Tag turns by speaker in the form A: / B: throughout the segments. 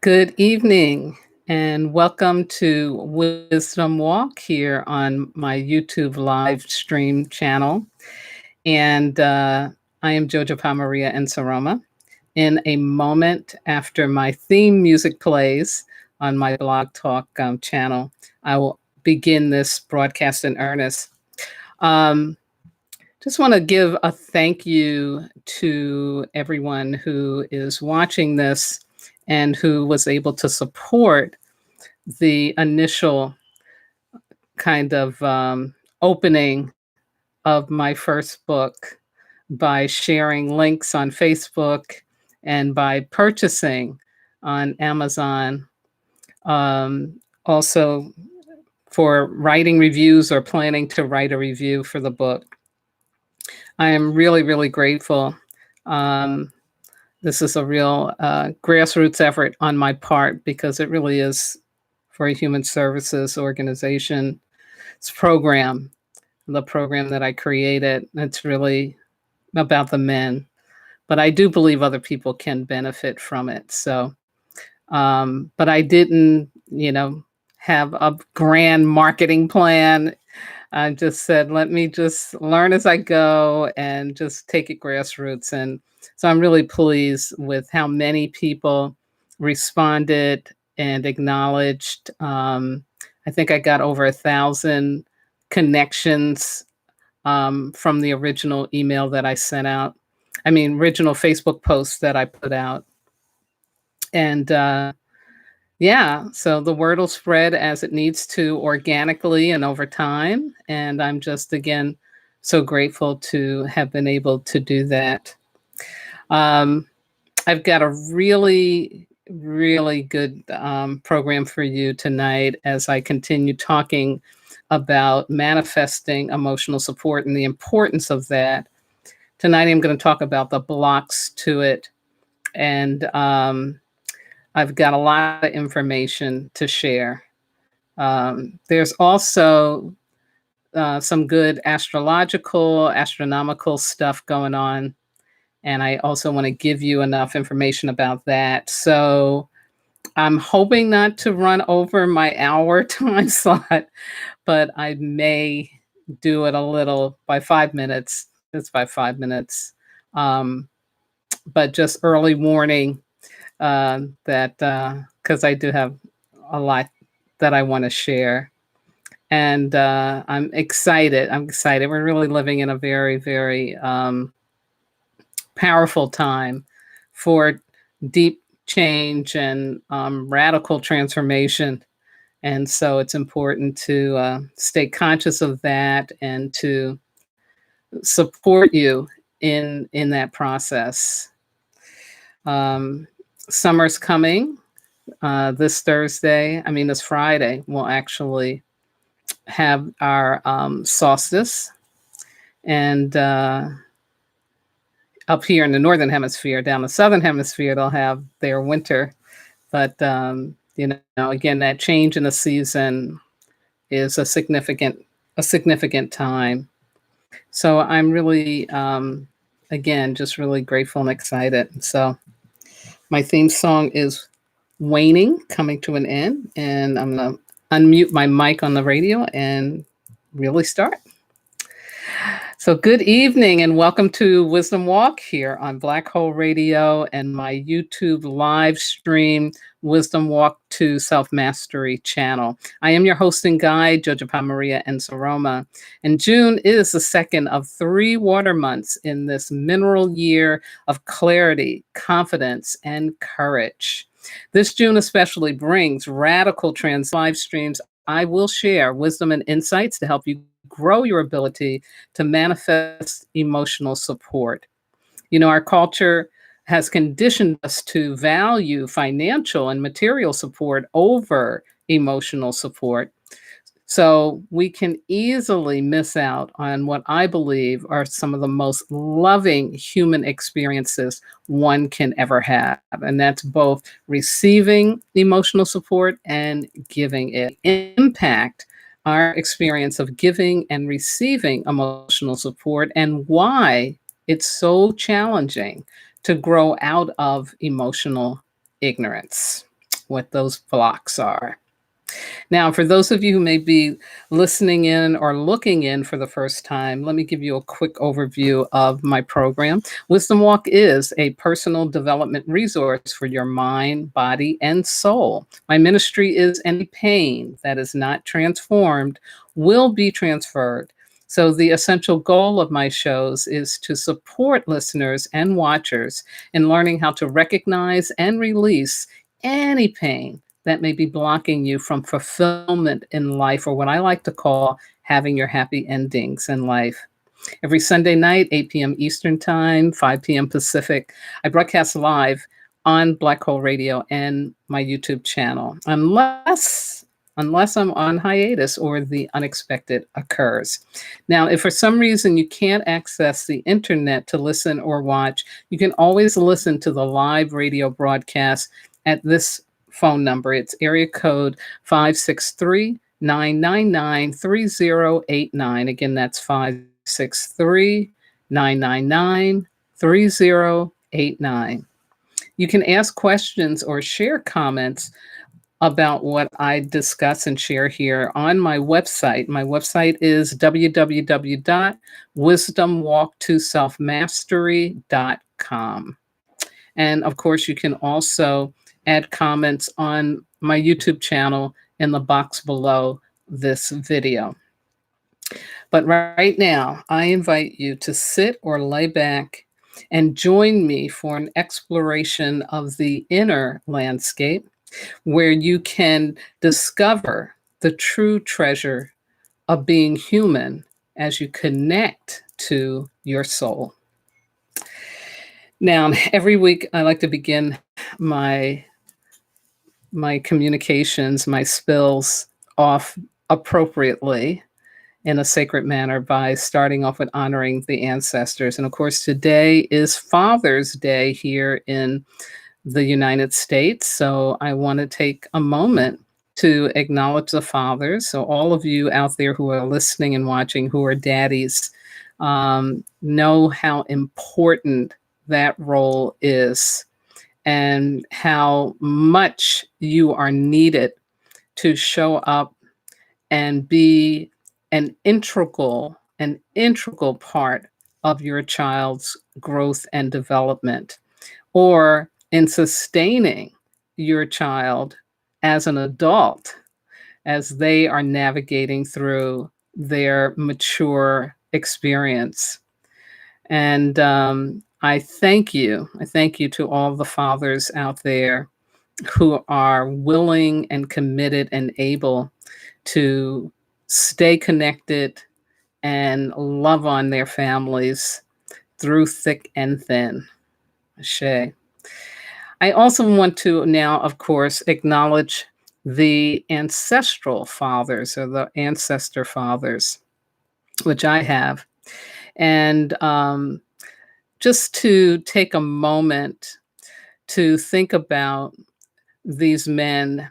A: Good evening and welcome to Wisdom Walk here on my YouTube live stream channel. And I am Jojopahmaria Nsoroma. In a moment after my theme music plays on my Blog Talk channel, I will begin this broadcast in earnest. Um, just want to give a thank you to everyone who is watching this and who was able to support the initial kind of opening of my first book by sharing links on Facebook and by purchasing on Amazon. Also, for writing reviews or planning to write a review for the book. I am really, really grateful. Um, this is a real grassroots effort on my part because it really is for a human services organization. It's program, the program that I created. It's really about the men, but I do believe other people can benefit from it. So, but I didn't, have a grand marketing plan. I just said, let me just learn as I go and just take it grassroots. And so I'm really pleased with how many people responded and acknowledged. I think I got over 1,000 connections from the original email that I sent out. I mean, original Facebook post that I put out. And yeah, so the word will spread as it needs to organically and over time. And I'm just, again, so grateful to have been able to do that. Um, I've got a really, really good program for you tonight as I continue talking about manifesting emotional support and the importance of that. Tonight, I'm going to talk about the blocks to it. And I've got a lot of information to share. There's also some good astronomical stuff going on. And I also want to give you enough information about that. So I'm hoping not to run over my hour time slot, but I may do it a little by 5 minutes. It's by 5 minutes. Um, but just early warning that because I do have a lot that I want to share. And I'm excited. I'm excited. We're really living in a very, very powerful time for deep change and radical transformation. And so it's important to stay conscious of that and to support you in that process. Um, Summer's coming. This Thursday, I mean, this Friday, we'll actually have our solstice. And up here in the Northern Hemisphere, down the Southern Hemisphere, they'll have their winter. But, again, that change in the season is a significant time. So I'm really, again, just really grateful and excited. So my theme song is Waning, coming to an end. And I'm going to unmute my mic on the radio and really start. So good evening and welcome to Wisdom Walk here on Black Hole Radio and my YouTube live stream Wisdom Walk to Self-Mastery channel. I am your host and guide, Jojopahmaria Nsoroma, and June is the second of 3 water months in this mineral year of clarity, confidence, and courage. This June especially brings radical trans live streams. I will share wisdom and insights to help you grow your ability to manifest emotional support. You know, our culture has conditioned us to value financial and material support over emotional support. So we can easily miss out on what I believe are some of the most loving human experiences one can ever have. And that's both receiving emotional support and giving it. Impact our experience of giving and receiving emotional support and why it's so challenging to grow out of emotional ignorance. what those blocks are. Now, for those of you who may be listening in or looking in for the first time, let me give you a quick overview of my program. Wisdom Walk is a personal development resource for your mind, body, and soul. My ministry is any pain that is not transformed will be transferred. So, the essential goal of my shows is to support listeners and watchers in learning how to recognize and release any pain that may be blocking you from fulfillment in life, or what I like to call having your happy endings in life. Every Sunday night, 8 p.m. Eastern Time, 5 p.m. Pacific, I broadcast live on Black Hole Radio and my YouTube channel, unless I'm on hiatus or the unexpected occurs. Now, if for some reason you can't access the internet to listen or watch, you can always listen to the live radio broadcast at this phone number. It's area code 563-999-3089. Again, that's 563-999-3089. You can ask questions or share comments about what I discuss and share here on my website. My website is www.wisdomwalk2selfmastery.com. And of course, you can also add comments on my YouTube channel in the box below this video. But right now, I invite you to sit or lay back and join me for an exploration of the inner landscape, where you can discover the true treasure of being human as you connect to your soul. Now, every week I like to begin my communications, my spills off appropriately in a sacred manner by starting off with honoring the ancestors. And of course, today is Father's Day here in the United States. So I want to take a moment to acknowledge the fathers. So all of you out there who are listening and watching who are daddies, know how important that role is and how much you are needed to show up and be an integral part of your child's growth and development, or in sustaining your child as an adult as they are navigating through their mature experience. And I thank you. I thank you to all the fathers out there who are willing and committed and able to stay connected and love on their families through thick and thin. Ashe. I also want to now, of course, acknowledge the ancestral fathers, or the ancestor fathers, which I have. And just to take a moment to think about these men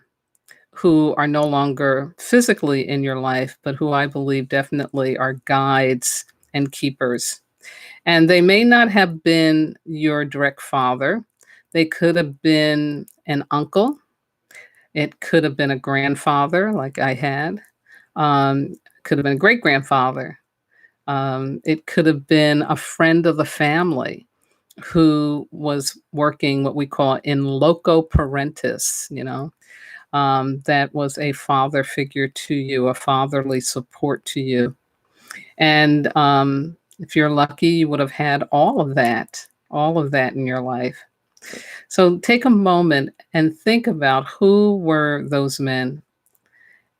A: who are no longer physically in your life, but who I believe definitely are guides and keepers. And they may not have been your direct father. They could have been an uncle. It could have been a grandfather, like I had. Could have been a great grandfather. It could have been a friend of the family who was working what we call in loco parentis, that was a father figure to you, a fatherly support to you. And if you're lucky, you would have had all of that in your life. So take a moment and think about who were those men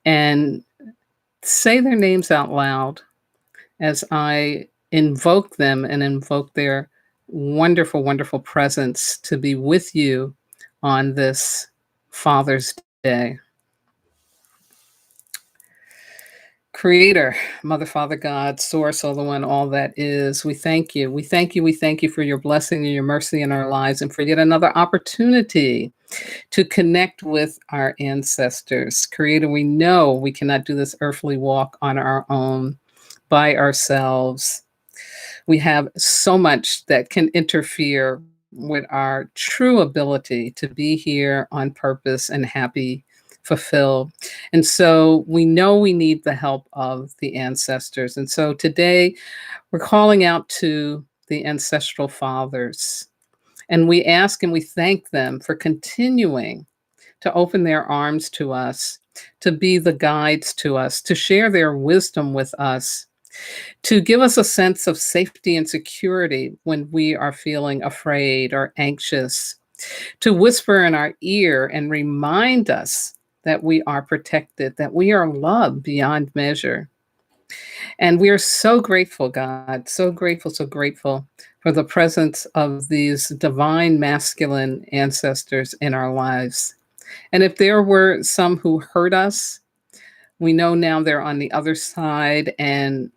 A: and say their names out loud as I invoke them and invoke their wonderful, wonderful presence to be with you on this Father's Day. Creator, Mother, Father, God, Source, all the one, all that is, we thank you. We thank you. We thank you for your blessing and your mercy in our lives, and for yet another opportunity to connect with our ancestors. Creator, we know we cannot do this earthly walk on our own, by ourselves. We have so much that can interfere with our true ability to be here on purpose and happy, fulfilled. And so we know we need the help of the ancestors. And so today we're calling out to the ancestral fathers, and we ask and we thank them for continuing to open their arms to us, to be the guides to us, to share their wisdom with us, to give us a sense of safety and security when we are feeling afraid or anxious, to whisper in our ear and remind us that we are protected, that we are loved beyond measure. And we are so grateful, God, so grateful for the presence of these divine masculine ancestors in our lives. And if there were some who hurt us, we know now they're on the other side and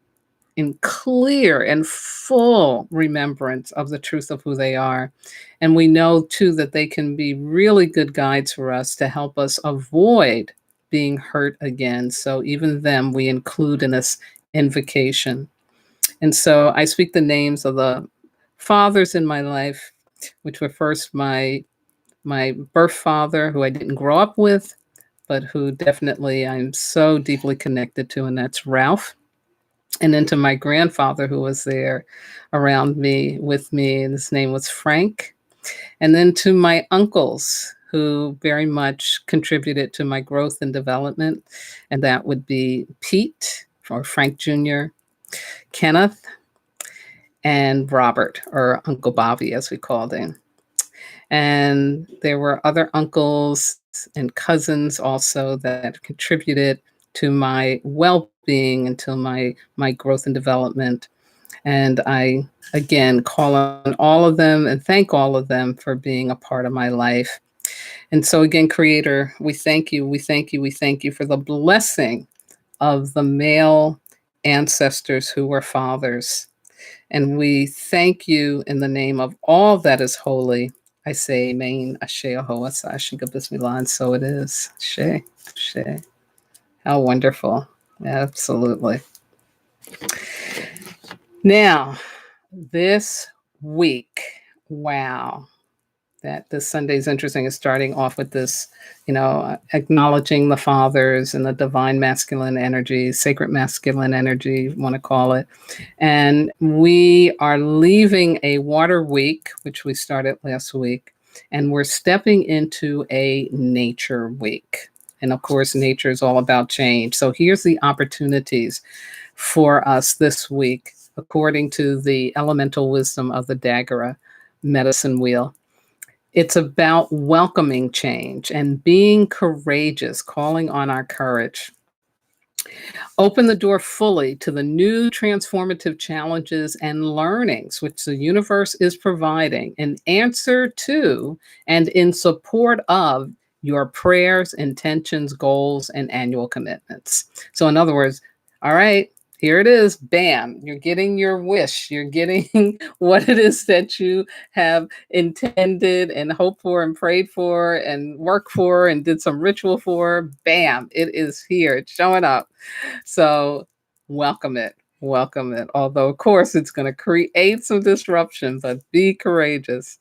A: in clear and full remembrance of the truth of who they are. And we know too that they can be really good guides for us to help us avoid being hurt again. So even them we include in this invocation. And so I speak the names of the fathers in my life, which were first my birth father, who I didn't grow up with, but who definitely I'm so deeply connected to, and that's Ralph. And then to my grandfather, who was there around me, with me, and his name was Frank. And then to my uncles, who very much contributed to my growth and development, and that would be Pete, or Frank Jr., Kenneth, and Robert, or Uncle Bobby, as we called him. And there were other uncles and cousins also that contributed to my well-being and to my growth and development. And I again call on all of them and thank all of them for being a part of my life. And so again, Creator, we thank you, we thank you, we thank you for the blessing of the male ancestors who were fathers. And we thank you in the name of all that is holy. I say amen, ashe, ahoasa, ashiga bismillah, and so it is. Ashe, ashe. How wonderful. Absolutely. Now, this week, wow, that this Sunday is interesting. Is starting off with this, acknowledging the fathers and the divine masculine energy, sacred masculine energy, you want to call it. And we are leaving a water week, which we started last week, and we're stepping into a nature week. And of course, nature is all about change. So here's the opportunities for us this week, according to the elemental wisdom of the Daguerre medicine wheel. It's about welcoming change and being courageous, calling on our courage. Open the door fully to the new transformative challenges and learnings which the universe is providing in answer to and in support of your prayers, intentions, goals, and annual commitments. So, in other words, all right, here it is. Bam, you're getting your wish. You're getting what it is that you have intended and hoped for and prayed for and worked for and did some ritual for. Bam, it is here. It's showing up. So welcome it. Welcome it. Although, of course, it's going to create some disruption, but be courageous.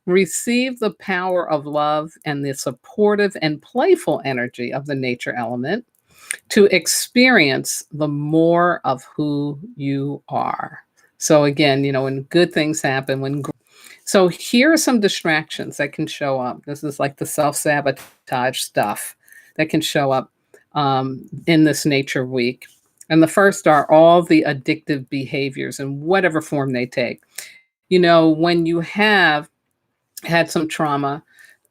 A: Receive the power of love and the supportive and playful energy of the nature element to experience the more of who you are. So again, when good things happen, so here are some distractions that can show up. This is like the self-sabotage stuff that can show up in this nature week. And the first are all the addictive behaviors in whatever form they take. When you have had some trauma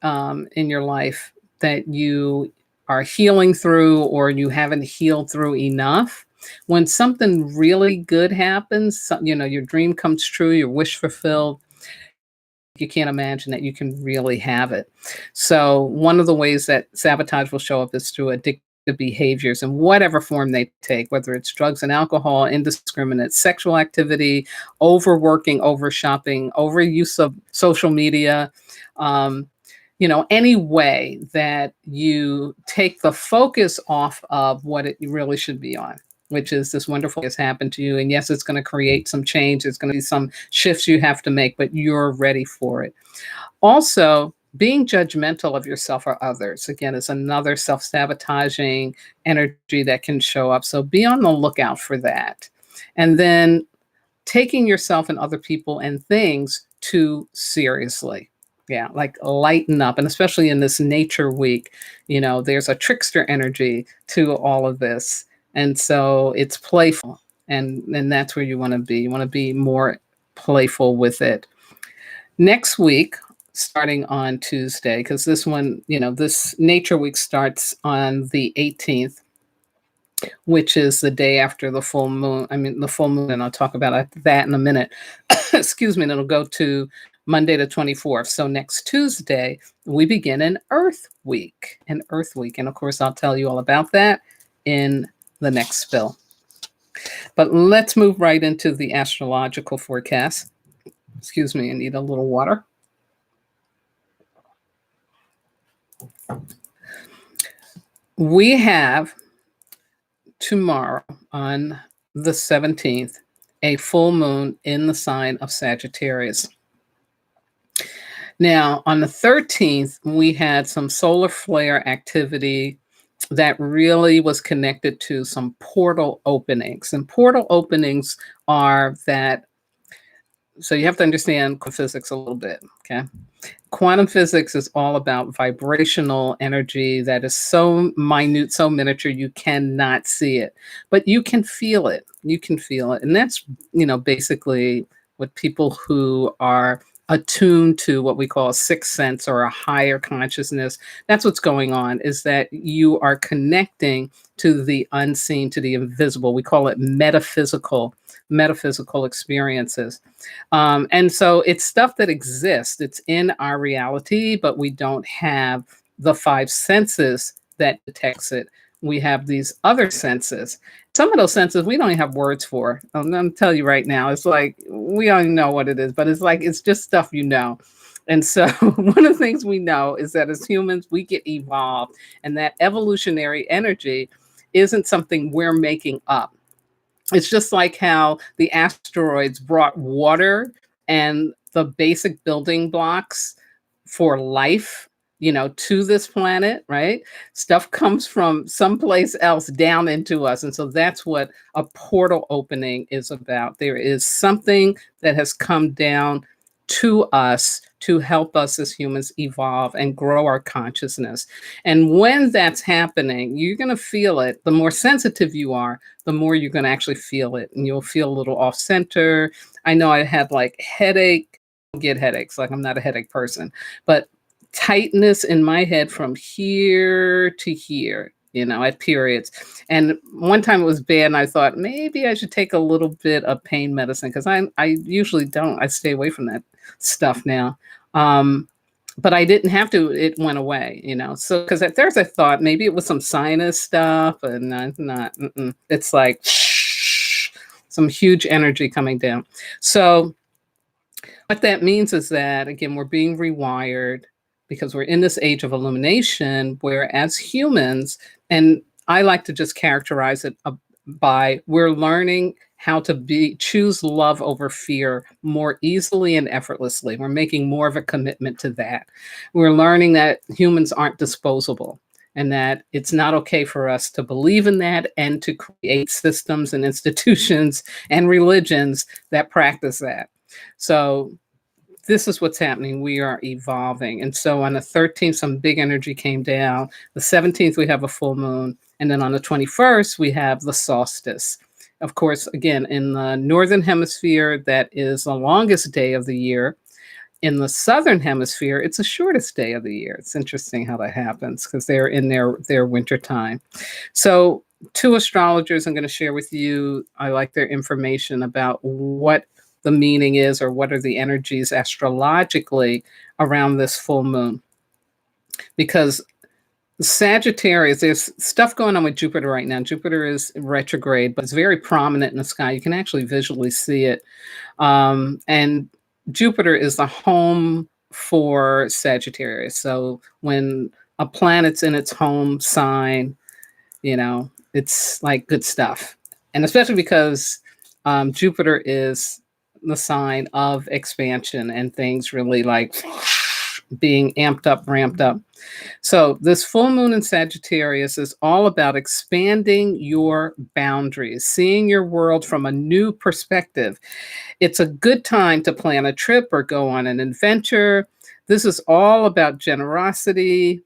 A: in your life that you are healing through or you haven't healed through enough, when something really good happens, your dream comes true, your wish fulfilled, you can't imagine that you can really have it. So one of the ways that sabotage will show up is through addictive behaviors in whatever form they take, whether it's drugs and alcohol, indiscriminate sexual activity, overworking, over shopping, overuse of social media, any way that you take the focus off of what it really should be on. which is this wonderful has happened to you. And yes, it's going to create some change. There's going to be some shifts you have to make, but you're ready for it. Also, being judgmental of yourself or others, again, is another self sabotaging energy that can show up. So be on the lookout for that. And then taking yourself and other people and things too seriously. Yeah, like lighten up. And especially in this nature week, there's a trickster energy to all of this. And so it's playful. And that's where you want to be. You want to be more playful with it. Next week, starting on Tuesday, because this one, this nature week starts on the 18th, which is the day after the full moon. I mean, the full moon, and I'll talk about that in a minute. Excuse me, and it'll go to Monday the 24th. So next Tuesday, we begin an Earth Week. And of course, I'll tell you all about that in the next spill. But let's move right into the astrological forecast. Excuse me, I need a little water. We have tomorrow on the 17th, a full moon in the sign of Sagittarius. Now, on the 13th, we had some solar flare activity that really was connected to some portal openings. And portal openings are that, so you have to understand physics a little bit, okay? Quantum physics is all about vibrational energy that is so minute, so miniature, you cannot see it, but you can feel it. You can feel it. And that's, basically what people who are attuned to what we call a sixth sense or a higher consciousness, that's what's going on, is that you are connecting to the unseen, to the invisible. We call it metaphysical experiences. And so it's stuff that exists. It's in our reality, but we don't have the five senses that detects it. We have these other senses. Some of those senses we don't even have words for. I'm going to tell you right now. It's like we don't even know what it is, but it's just stuff And so one of the things we know is that as humans, we get evolved, and that evolutionary energy isn't something we're making up. It's just like how the asteroids brought water and the basic building blocks for life, to this planet, right? Stuff comes from someplace else down into us. And so that's what a portal opening is about. There is something that has come down to us to help us as humans evolve and grow our consciousness. And when that's happening, you're going to feel it. The more sensitive you are, the more you're going to actually feel it. And you'll feel a little off center. I know I had headache, get headaches, I'm not a headache person, but tightness in my head from here to here, at periods. And one time it was bad, and I thought maybe I should take a little bit of pain medicine, because I usually don't. I stay away from that stuff now. But I didn't have to. It went away, So because at first I thought maybe it was some sinus stuff, and it's not. It's like some huge energy coming down. So what that means is that, again, we're being rewired, because we're in this age of illumination where, as humans, and I like to just characterize it by, we're learning how to choose love over fear more easily and effortlessly. We're making more of a commitment to that. We're learning that humans aren't disposable, and that it's not okay for us to believe in that and to create systems and institutions and religions that practice that. So this is what's happening. We are evolving. And so on the 13th, some big energy came down. The 17th, we have a full moon. And then on the 21st, we have the solstice. Of course, again, in the northern hemisphere, that is the longest day of the year. In the southern hemisphere, it's the shortest day of the year. It's interesting how that happens, because they're in their winter time. So two astrologers I'm going to share with you, I like their information about what the meaning is, or what are the energies astrologically around this full moon. Because Sagittarius, there's stuff going on with Jupiter right now. Jupiter is retrograde, but it's very prominent in the sky. You can actually visually see it. And Jupiter is the home for Sagittarius. So when a planet's in its home sign, it's like good stuff. And especially because Jupiter is the sign of expansion and things really like being amped up, ramped up. So, this full moon in Sagittarius is all about expanding your boundaries, seeing your world from a new perspective. It's a good time to plan a trip or go on an adventure. This is all about generosity,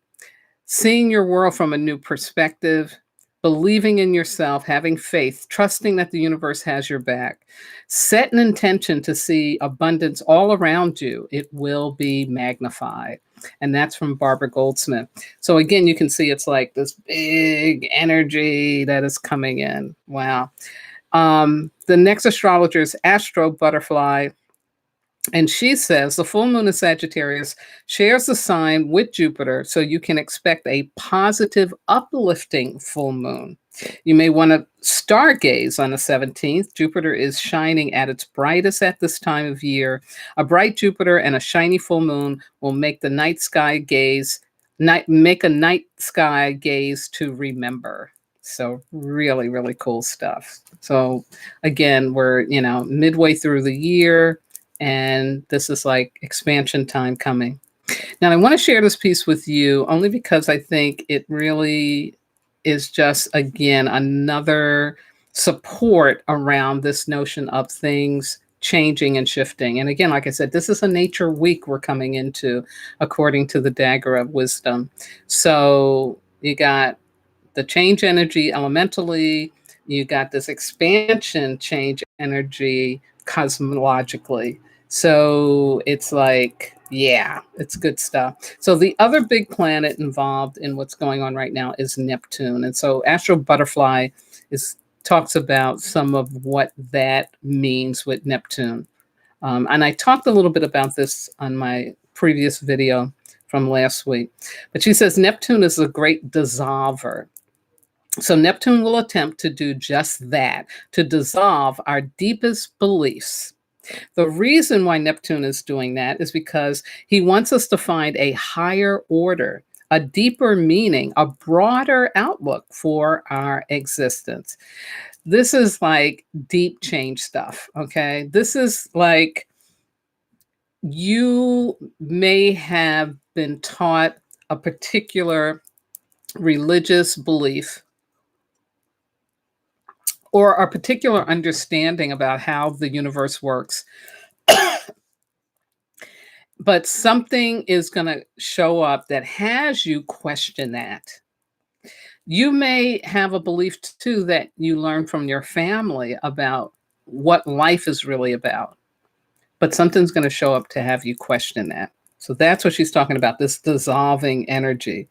A: seeing your world from a new perspective, believing in yourself, having faith, trusting that the universe has your back. Set an intention to see abundance all around you. It will be magnified. And that's from Barbara Goldsmith. So again, you can see it's like this big energy that is coming in. Wow. The next astrologer is Astro Butterfly. And she says the full moon in Sagittarius shares the sign with Jupiter, so you can expect a positive, uplifting full moon. You may want to stargaze on the 17th. Jupiter is shining at its brightest at this time of year. A bright Jupiter and a shiny full moon will make the night sky gaze, make a night sky gaze to remember. So really, really cool stuff. So again, we're midway through the year, and this is like expansion time coming. Now, I want to share this piece with you only because I think it really is just, again, another support around this notion of things changing and shifting. And again, like I said, this is a nature week we're coming into, according to the Dagger of Wisdom. So you got the change energy elementally, you got this expansion change energy cosmologically. So it's like, yeah, it's good stuff. So the other big planet involved in what's going on right now is Neptune. And so Astro Butterfly talks about some of what that means with Neptune. And I talked a little bit about this on my previous video from last week. But she says Neptune is a great dissolver. So Neptune will attempt to do just that, to dissolve our deepest beliefs. The reason why Neptune is doing that is because he wants us to find a higher order, a deeper meaning, a broader outlook for our existence. This is like deep change stuff, okay? This is like you may have been taught a particular religious belief or a particular understanding about how the universe works. But something is going to show up that has you question that. You may have a belief too that you learned from your family about what life is really about, but something's going to show up to have you question that. So that's what she's talking about, this dissolving energy.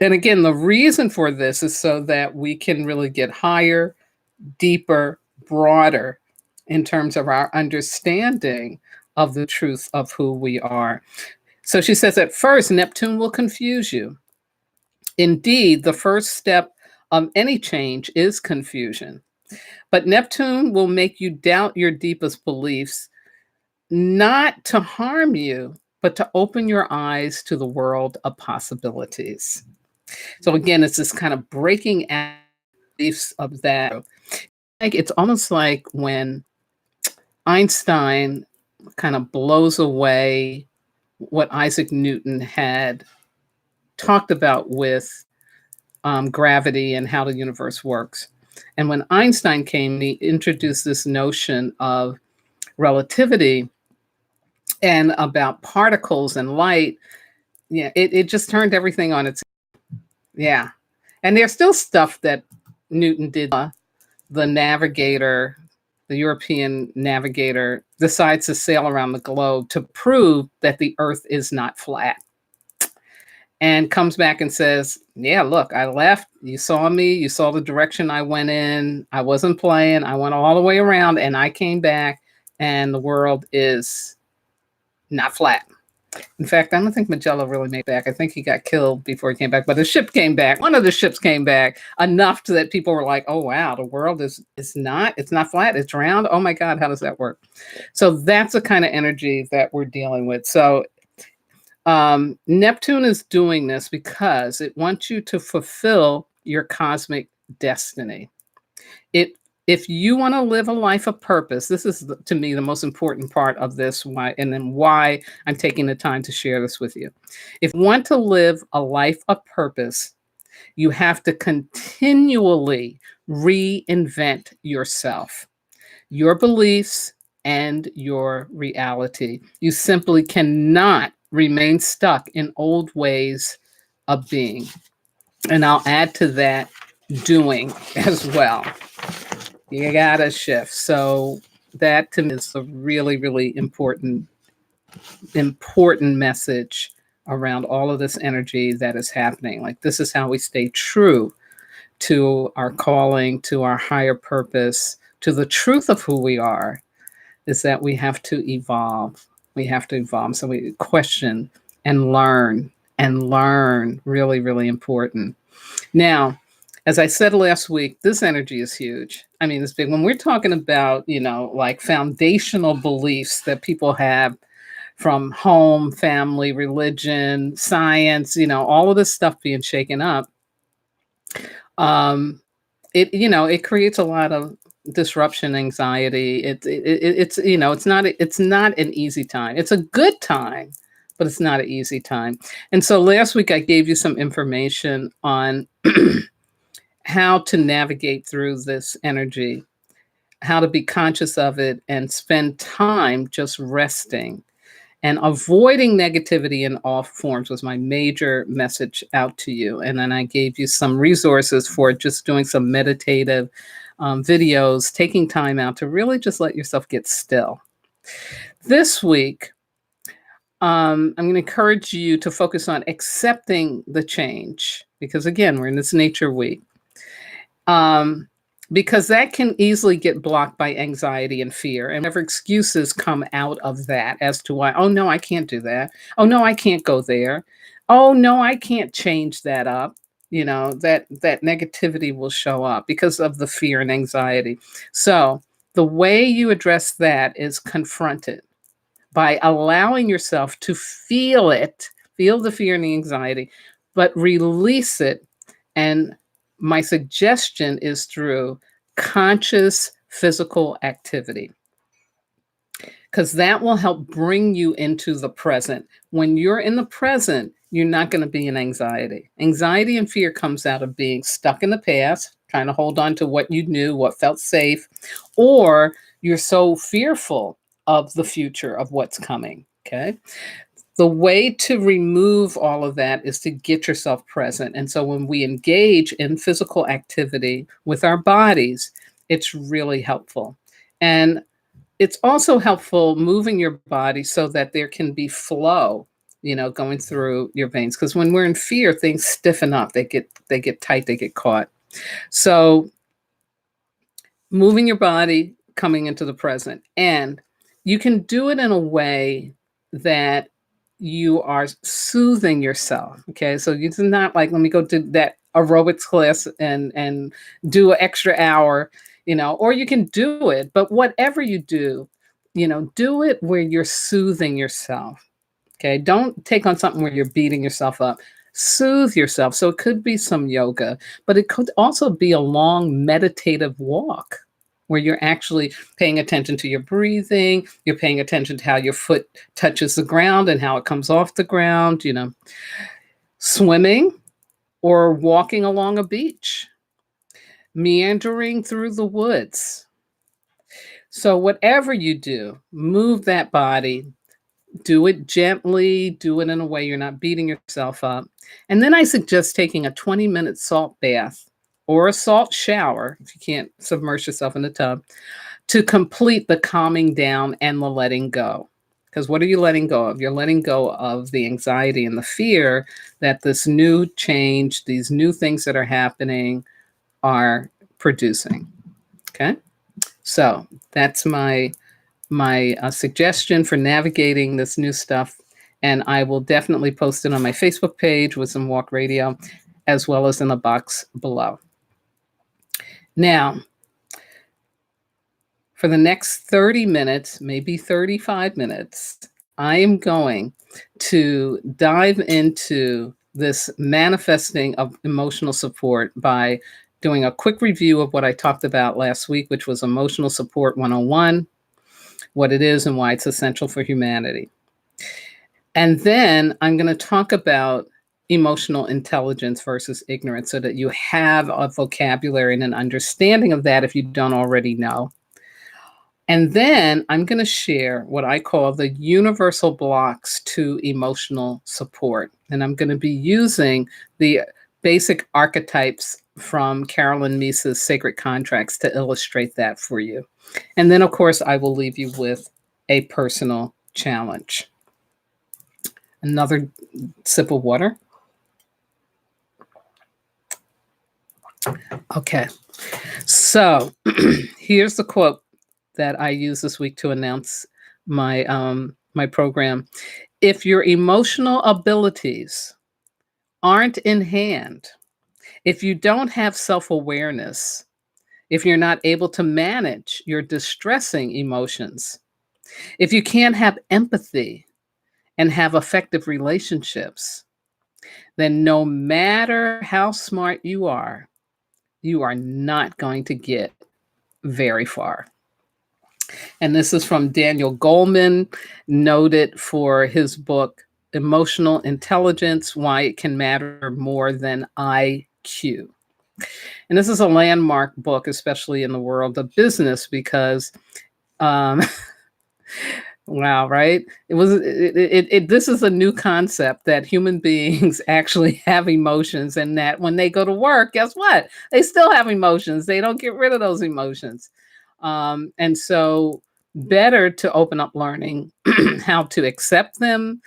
A: And again, the reason for this is so that we can really get higher, deeper, broader in terms of our understanding of the truth of who we are. So she says, at first, Neptune will confuse you. Indeed, the first step of any change is confusion. But Neptune will make you doubt your deepest beliefs, not to harm you, but to open your eyes to the world of possibilities. So again, it's this kind of breaking out beliefs of that. Like it's almost like when Einstein kind of blows away what Isaac Newton had talked about with gravity and how the universe works. And when Einstein came, he introduced this notion of relativity and about particles and light. Yeah, it just turned everything on its head. Yeah. And there's still stuff that Newton did. The navigator, the European navigator, decides to sail around the globe to prove that the Earth is not flat. And comes back and says, yeah, look, I left. You saw me. You saw the direction I went in. I wasn't playing. I went all the way around and I came back and the world is not flat. In fact, I don't think Magellan really made it back. I think he got killed before he came back, but the ship came back. One of the ships came back enough to that people were like, oh, wow, the world it's not flat. It's round. Oh my God, how does that work? So that's the kind of energy that we're dealing with. So Neptune is doing this because it wants you to fulfill your cosmic destiny. It If you want to live a life of purpose, this is to me the most important part of this, why, and then why I'm taking the time to share this with you. If you want to live a life of purpose, you have to continually reinvent yourself, your beliefs, and your reality. You simply cannot remain stuck in old ways of being. And I'll add to that, doing as well. You gotta shift. So that to me is a really, really important message around all of this energy that is happening. Like, this is how we stay true to our calling, to our higher purpose, to the truth of who we are, is that we have to evolve. We have to evolve. So we question and learn, really, really important. Now, as I said last week, this energy is huge. I mean, it's big. When we're talking about, like foundational beliefs that people have from home, family, religion, science, all of this stuff being shaken up, it creates a lot of disruption, anxiety. It's not an easy time. It's a good time, but it's not an easy time. And so last week I gave you some information on how to navigate through this energy, how to be conscious of it and spend time just resting and avoiding negativity in all forms was my major message out to you. And then I gave you some resources for just doing some meditative videos, taking time out to really just let yourself get still. This week, I'm going to encourage you to focus on accepting the change, because again, we're in this nature week. Because that can easily get blocked by anxiety and fear, and whatever excuses come out of that as to why, oh no, I can't do that. Oh no, I can't go there. Oh no, I can't change that up. That negativity will show up because of the fear and anxiety. So the way you address that is confront it by allowing yourself to feel it, feel the fear and the anxiety, but release it. And my suggestion is through conscious physical activity, because that will help bring you into the present. When you're in the present, you're not going to be in anxiety. Anxiety and fear comes out of being stuck in the past, trying to hold on to what you knew, what felt safe, or you're so fearful of the future, of what's coming. Okay. The way to remove all of that is to get yourself present. And so when we engage in physical activity with our bodies, it's really helpful. And it's also helpful moving your body so that there can be flow, going through your veins. Because when we're in fear, things stiffen up, they get tight, they get caught. So moving your body, coming into the present. And you can do it in a way that you are soothing yourself. Okay. So it's not like, let me go to that aerobics class and do an extra hour, or you can do it, but whatever you do, do it where you're soothing yourself. Okay. Don't take on something where you're beating yourself up. Soothe yourself. So it could be some yoga, but it could also be a long meditative walk where you're actually paying attention to your breathing, you're paying attention to how your foot touches the ground and how it comes off the ground, swimming or walking along a beach, meandering through the woods. So whatever you do, move that body, do it gently, do it in a way you're not beating yourself up. And then I suggest taking a 20-minute salt bath or a salt shower, if you can't submerge yourself in the tub, to complete the calming down and the letting go. Because what are you letting go of? You're letting go of the anxiety and the fear that this new change, these new things that are happening are producing. Okay? So that's my suggestion for navigating this new stuff. And I will definitely post it on my Facebook page, Wisdom Walk Radio, as well as in the box below. Now, for the next 30 minutes, maybe 35 minutes, I am going to dive into this manifesting of emotional support by doing a quick review of what I talked about last week, which was Emotional Support 101, what it is and why it's essential for humanity. And then I'm going to talk about emotional intelligence versus ignorance so that you have a vocabulary and an understanding of that if you don't already know. And then I'm going to share what I call the universal blocks to emotional support. And I'm going to be using the basic archetypes from Carolyn Meese's Sacred Contracts to illustrate that for you. And then, of course, I will leave you with a personal challenge. Another sip of water. Okay, so here's the quote that I use this week to announce my my program. If your emotional abilities aren't in hand, if you don't have self-awareness, if you're not able to manage your distressing emotions, if you can't have empathy and have effective relationships, then no matter how smart you are not going to get very far. And this is from Daniel Goleman, noted for his book, Emotional Intelligence, Why It Can Matter More Than IQ. And this is a landmark book, especially in the world of business, because wow, right? This is a new concept that human beings actually have emotions, and that when they go to work, guess what? They still have emotions. They don't get rid of those emotions. And so better to open up learning how to accept them,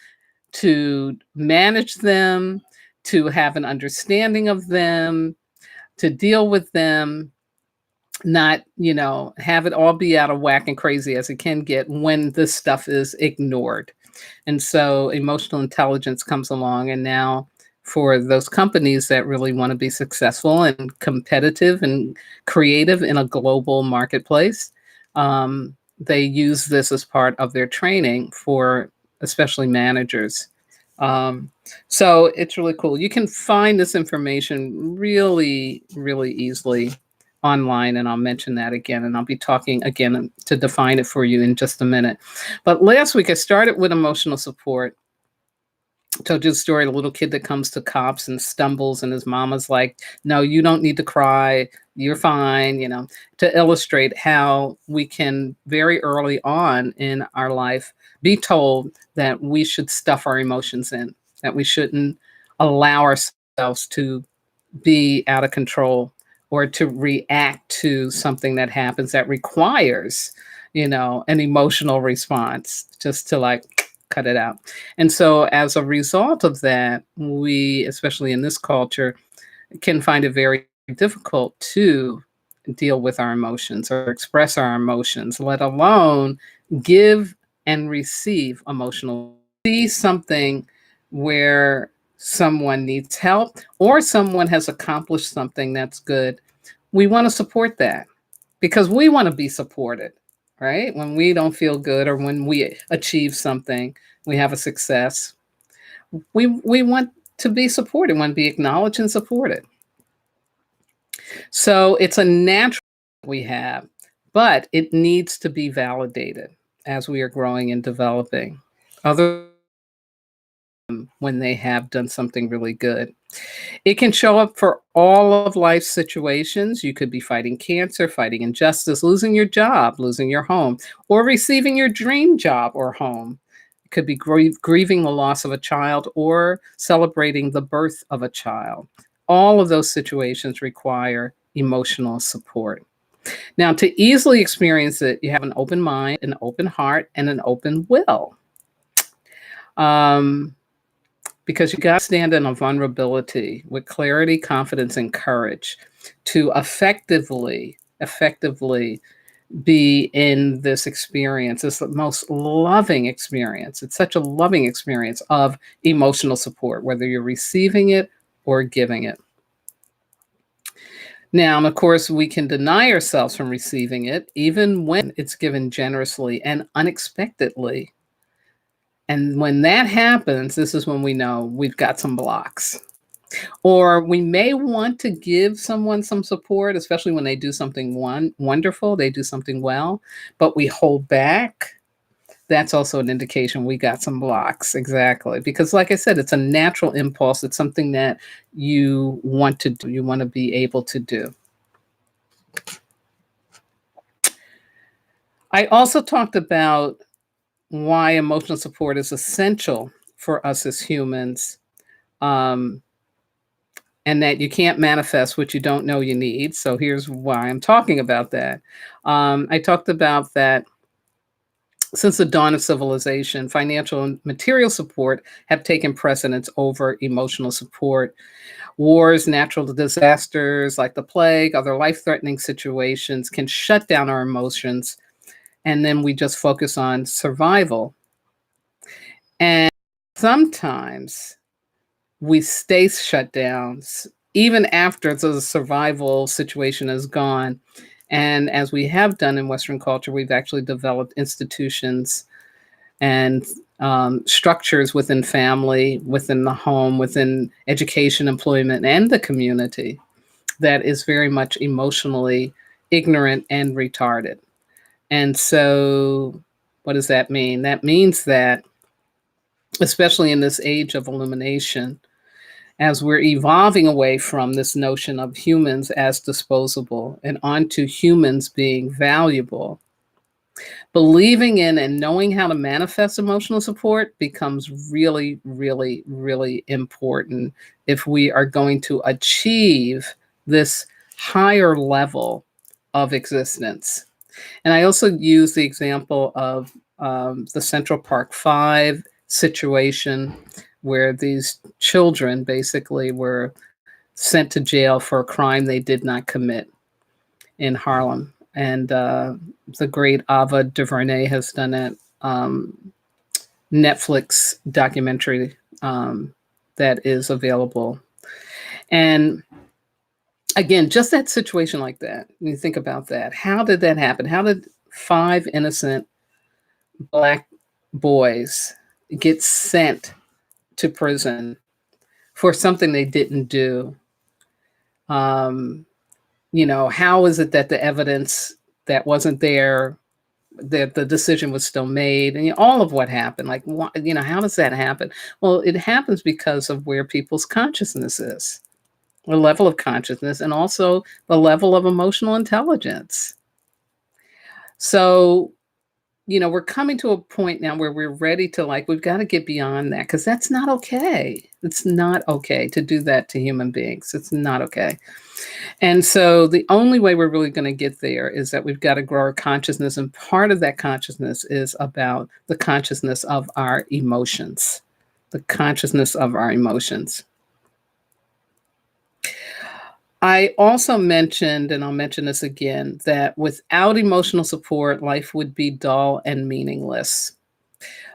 A: to manage them, to have an understanding of them, to deal with them, not, have it all be out of whack and crazy as it can get when this stuff is ignored. And so emotional intelligence comes along. And now for those companies that really want to be successful and competitive and creative in a global marketplace, they use this as part of their training for especially managers. So it's really cool. You can find this information really, really easily online, and I'll mention that again, and I'll be talking again to define it for you in just a minute. But last week I started with emotional support. Told you the story of a little kid that comes to cops and stumbles, and his mama's like, no, you don't need to cry, you're fine, to illustrate how we can very early on in our life be told that we should stuff our emotions in, that we shouldn't allow ourselves to be out of control or to react to something that happens that requires, an emotional response, just to like cut it out. And so as a result of that, we, especially in this culture, can find it very difficult to deal with our emotions or express our emotions, let alone give and receive emotional. See something where someone needs help or someone has accomplished something that's good, we want to support that because we want to be supported, right? When we don't feel good or when we achieve something, we have a success, we want to be supported, want to be acknowledged and supported. So it's a natural we have, but it needs to be validated as we are growing and developing. Other when they have done something really good. It can show up for all of life's situations. You could be fighting cancer, fighting injustice, losing your job, losing your home, or receiving your dream job or home. It could be grieving the loss of a child or celebrating the birth of a child. All of those situations require emotional support. Now, to easily experience it, you have an open mind, an open heart, and an open will. Because you got to stand in a vulnerability with clarity, confidence, and courage to effectively be in this experience. It's the most loving experience. It's such a loving experience of emotional support, whether you're receiving it or giving it. Now, of course, we can deny ourselves from receiving it, even when it's given generously and unexpectedly. And when that happens, this is when we know we've got some blocks. Or we may want to give someone some support, especially when they do something wonderful, they do something well, but we hold back. That's also an indication we got some blocks. Exactly. Because like I said, it's a natural impulse. It's something that you want to do, you want to be able to do. I also talked about why emotional support is essential for us as humans. Um, and that you can't manifest what you don't know you need. So here's why I'm talking about that. I talked about that since the dawn of civilization, financial and material support have taken precedence over emotional support. Wars, natural disasters like the plague, other life threatening situations can shut down our emotions, and then we just focus on survival. And sometimes we stay shut down even after the survival situation is gone. And as we have done in Western culture, we've actually developed institutions and structures within family, within the home, within education, employment, and the community that is very much emotionally ignorant and retarded. And so, what does that mean? That means that, especially in this age of illumination, as we're evolving away from this notion of humans as disposable and onto humans being valuable, believing in and knowing how to manifest emotional support becomes really, really, really important if we are going to achieve this higher level of existence. And I also use the example of the Central Park Five situation, where these children basically were sent to jail for a crime they did not commit in Harlem. And the great Ava DuVernay has done a Netflix documentary that is available. And again, just that situation like that, when you think about that, how did that happen? How did 5 innocent Black boys get sent to prison for something they didn't do? How is it that the evidence that wasn't there, that the decision was still made, and all of what happened? Like, how does that happen? Well, it happens because of where people's consciousness is, the level of consciousness, and also the level of emotional intelligence. So, we're coming to a point now where we're ready to, we've got to get beyond that, because that's not okay. It's not okay to do that to human beings. It's not okay. And so the only way we're really going to get there is that we've got to grow our consciousness. And part of that consciousness is about the consciousness of our emotions, the consciousness of our emotions. I also mentioned, and I'll mention this again, that without emotional support, life would be dull and meaningless.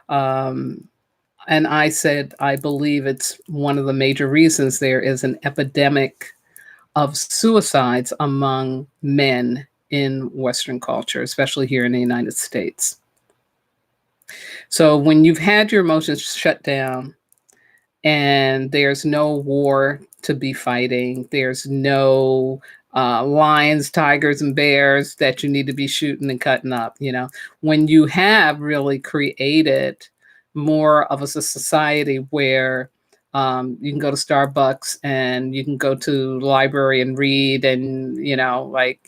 A: And I said, I believe it's one of the major reasons there is an epidemic of suicides among men in Western culture, especially here in the United States. So when you've had your emotions shut down and there's no war to be fighting, there's no lions, tigers, and bears that you need to be shooting and cutting up, when you have really created more of a society where you can go to Starbucks and you can go to the library and read, and and you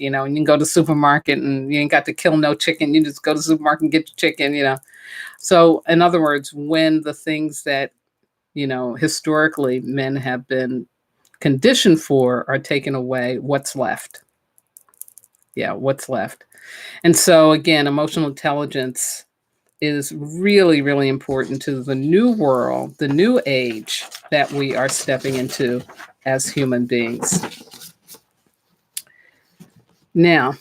A: can go to the supermarket and you ain't got to kill no chicken. You just go to the supermarket and get your chicken. So in other words, when the things that historically men have been conditioned for are taken away, what's left? Yeah, what's left? And so again, emotional intelligence is really, really important to the new world, the new age that we are stepping into as human beings. Now,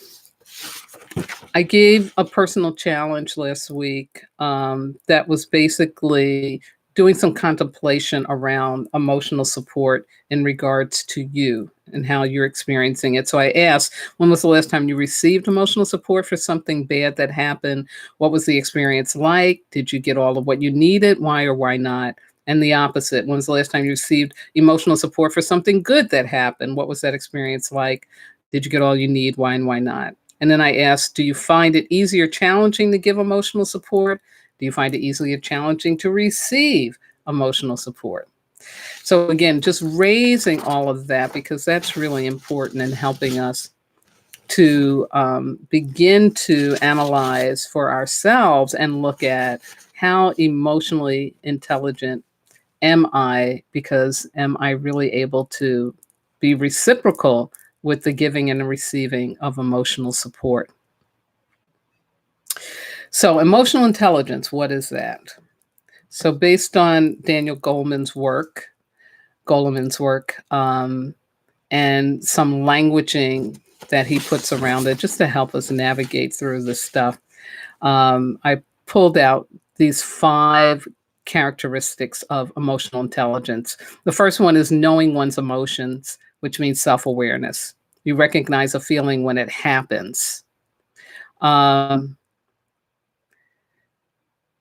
A: I gave a personal challenge last week that was basically doing some contemplation around emotional support in regards to you and how you're experiencing it. So I asked, when was the last time you received emotional support for something bad that happened? What was the experience like? Did you get all of what you needed? Why or why not? And the opposite. When was the last time you received emotional support for something good that happened? What was that experience like? Did you get all you need? Why and why not? And then I asked, do you find it easy or challenging to give emotional support? Do you find it easy or challenging to receive emotional support? So again, just raising all of that, because that's really important in helping us to begin to analyze for ourselves and look at how emotionally intelligent am I, because am I really able to be reciprocal with the giving and the receiving of emotional support? So emotional intelligence, what is that? So based on Daniel Goleman's work, and some languaging that he puts around it just to help us navigate through this stuff, I pulled out these 5 characteristics of emotional intelligence. The first one is knowing one's emotions, which means self-awareness. You recognize a feeling when it happens.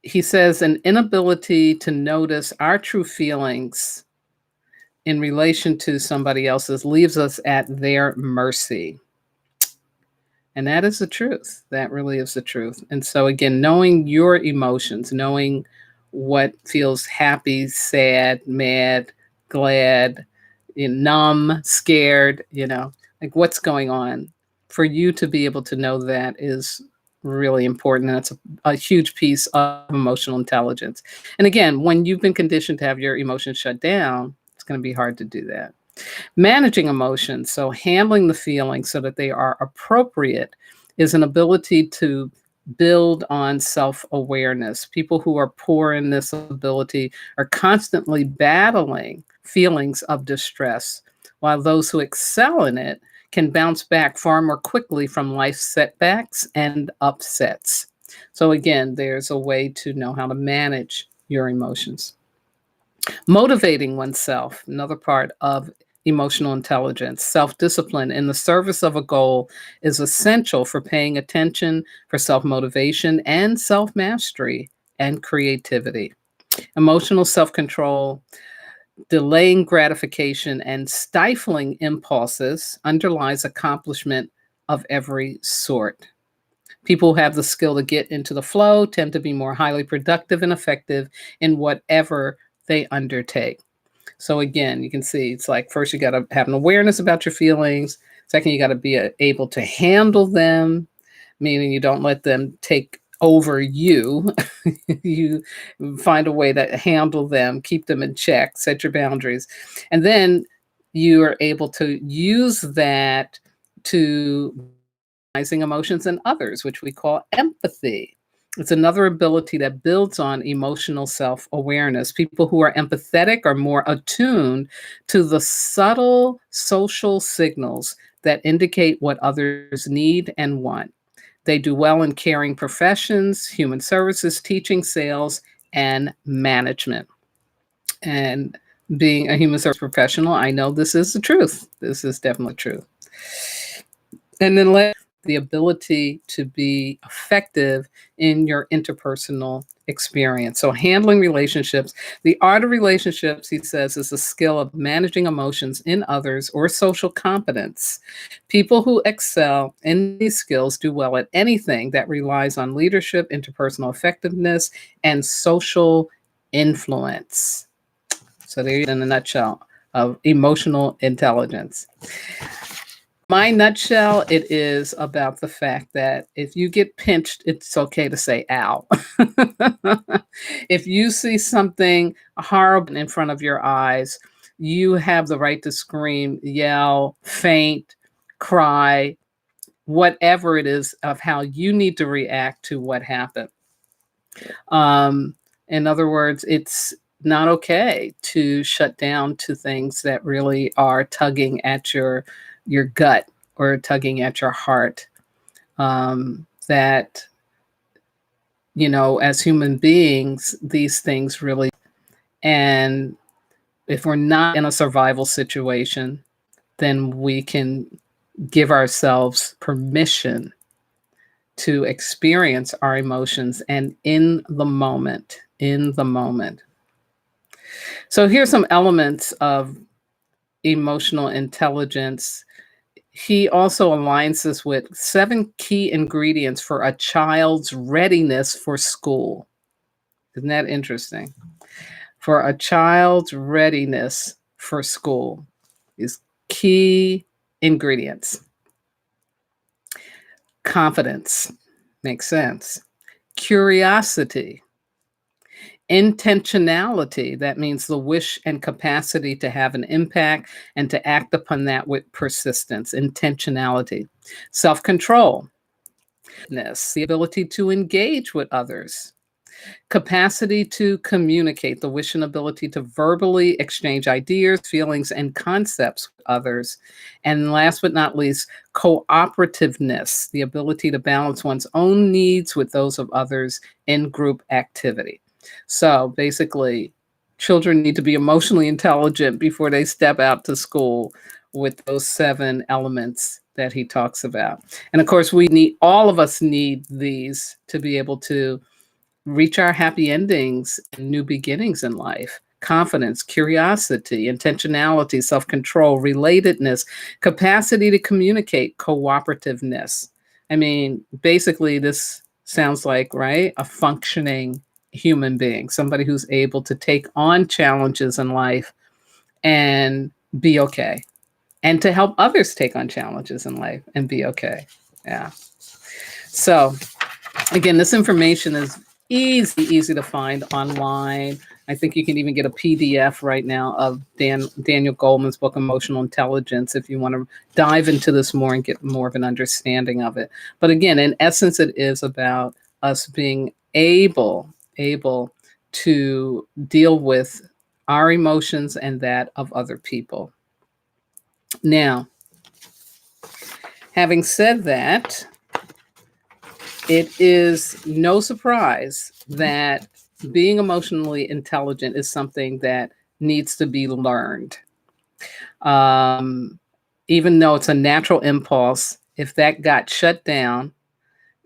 A: He says an inability to notice our true feelings in relation to somebody else's leaves us at their mercy. And that is the truth. That really is the truth. And so, again, knowing your emotions, knowing what feels happy, sad, mad, glad, numb, scared, like what's going on. For you to be able to know that is really important. And it's a huge piece of emotional intelligence. And again, when you've been conditioned to have your emotions shut down, it's going to be hard to do that. Managing emotions, so handling the feelings so that they are appropriate, is an ability to build on self-awareness. People who are poor in this ability are constantly battling feelings of distress, while those who excel in it can bounce back far more quickly from life setbacks and upsets. So again, there's a way to know how to manage your emotions. Motivating oneself, another part of emotional intelligence. Self-discipline in the service of a goal is essential for paying attention, for self-motivation and self-mastery and creativity. Emotional self-control, delaying gratification and stifling impulses underlies accomplishment of every sort. People who have the skill to get into the flow tend to be more highly productive and effective in whatever they undertake. So again, you can see it's like first you got to have an awareness about your feelings. Second, you got to be able to handle them, meaning you don't let them take over you. You find a way to handle them, keep them in check, set your boundaries. And then you are able to use that to recognizing emotions in others, which we call empathy. It's another ability that builds on emotional self awareness. People who are empathetic are more attuned to the subtle social signals that indicate what others need and want. They do well in caring professions, human services, teaching, sales, and management. And being a human service professional, I know this is the truth. This is definitely true. And then the ability to be effective in your interpersonal experience. So handling relationships, the art of relationships, he says, is a skill of managing emotions in others or social competence. People who excel in these skills do well at anything that relies on leadership, interpersonal effectiveness, and social influence. So there you go in a nutshell of emotional intelligence. My nutshell, it is about the fact that if you get pinched, it's okay to say ow. If you see something horrible in front of your eyes, you have the right to scream, yell, faint, cry, whatever it is of how you need to react to what happened. In other words, it's not okay to shut down to things that really are tugging at your gut or tugging at your heart. That, as human beings, these things really, and if we're not in a survival situation, then we can give ourselves permission to experience our emotions and in the moment. So here's some elements of emotional intelligence. He also aligns this with 7 key ingredients for a child's readiness for school. Isn't that interesting? For a child's readiness for school is key ingredients. Confidence, makes sense. Curiosity, intentionality, that means the wish and capacity to have an impact and to act upon that with persistence, intentionality. Self-control, the ability to engage with others. Capacity to communicate, the wish and ability to verbally exchange ideas, feelings, and concepts with others. And last but not least, cooperativeness, the ability to balance one's own needs with those of others in group activity. So basically, children need to be emotionally intelligent before they step out to school with those 7 elements that he talks about. And of course, all of us need these to be able to reach our happy endings and new beginnings in life. Confidence, curiosity, intentionality, self-control, relatedness, capacity to communicate, cooperativeness. I mean, basically this sounds like, right, a functioning human being, somebody who's able to take on challenges in life and be okay, and to help others take on challenges in life and be okay. Yeah. So again, this information is easy to find online. I think you can even get a PDF right now of Daniel Goleman's book, Emotional Intelligence, if you want to dive into this more and get more of an understanding of it. But again, in essence, it is about us being able to deal with our emotions and that of other people. Now, having said that, it is no surprise that being emotionally intelligent is something that needs to be learned. Even though it's a natural impulse, if that got shut down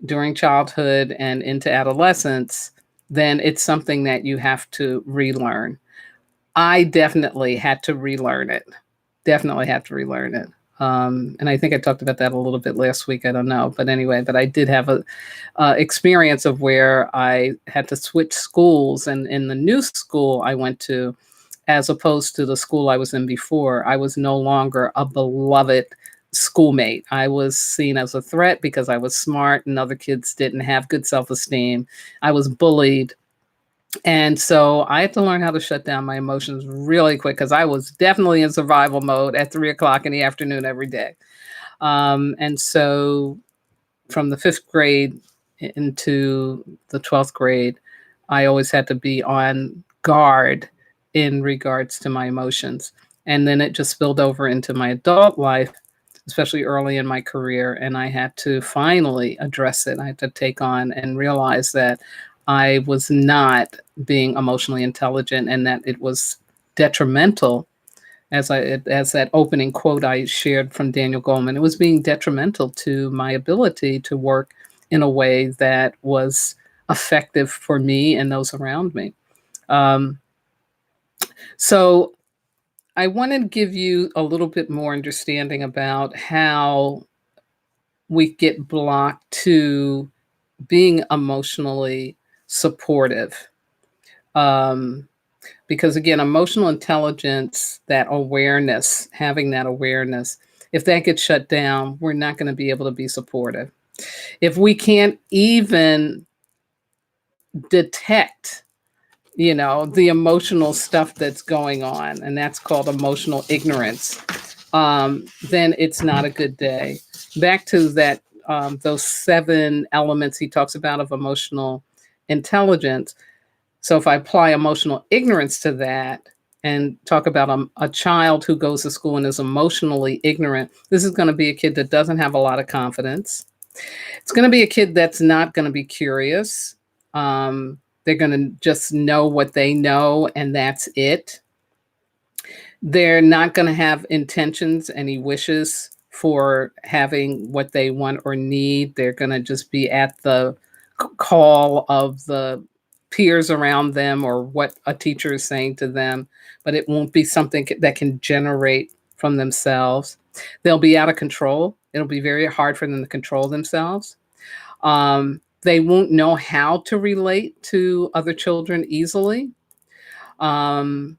A: during childhood and into adolescence, then it's something that you have to relearn. I definitely had to relearn it. Definitely had to relearn it. And I think I talked about that a little bit last week. I don't know, but anyway, but I did have a experience of where I had to switch schools, and in the new school I went to, as opposed to the school I was in before, I was no longer a beloved schoolmate. I was seen as a threat because I was smart and other kids didn't have good self-esteem. I was bullied. And so I had to learn how to shut down my emotions really quick because I was definitely in survival mode at 3 o'clock in the afternoon every day. And so from the 5th grade into the 12th grade, I always had to be on guard in regards to my emotions. And then it just spilled over into my adult life, especially early in my career. And I had to finally address it. I had to take on and realize that I was not being emotionally intelligent and that it was detrimental. As that opening quote I shared from Daniel Goleman, it was being detrimental to my ability to work in a way that was effective for me and those around me. So I want to give you a little bit more understanding about how we get blocked to being emotionally supportive. Because again, emotional intelligence, that awareness, having that awareness, if that gets shut down, we're not going to be able to be supportive. If we can't even detect, the emotional stuff that's going on, and that's called emotional ignorance, then it's not a good day. Back to that, those 7 elements he talks about of emotional intelligence. So if I apply emotional ignorance to that and talk about a child who goes to school and is emotionally ignorant, this is going to be a kid that doesn't have a lot of confidence. It's going to be a kid that's not going to be curious. They're going to just know what they know, and that's it. They're not going to have intentions, any wishes for having what they want or need. They're going to just be at the call of the peers around them or what a teacher is saying to them, but it won't be something that can generate from themselves. They'll be out of control. It'll be very hard for them to control themselves. They won't know how to relate to other children easily. Um,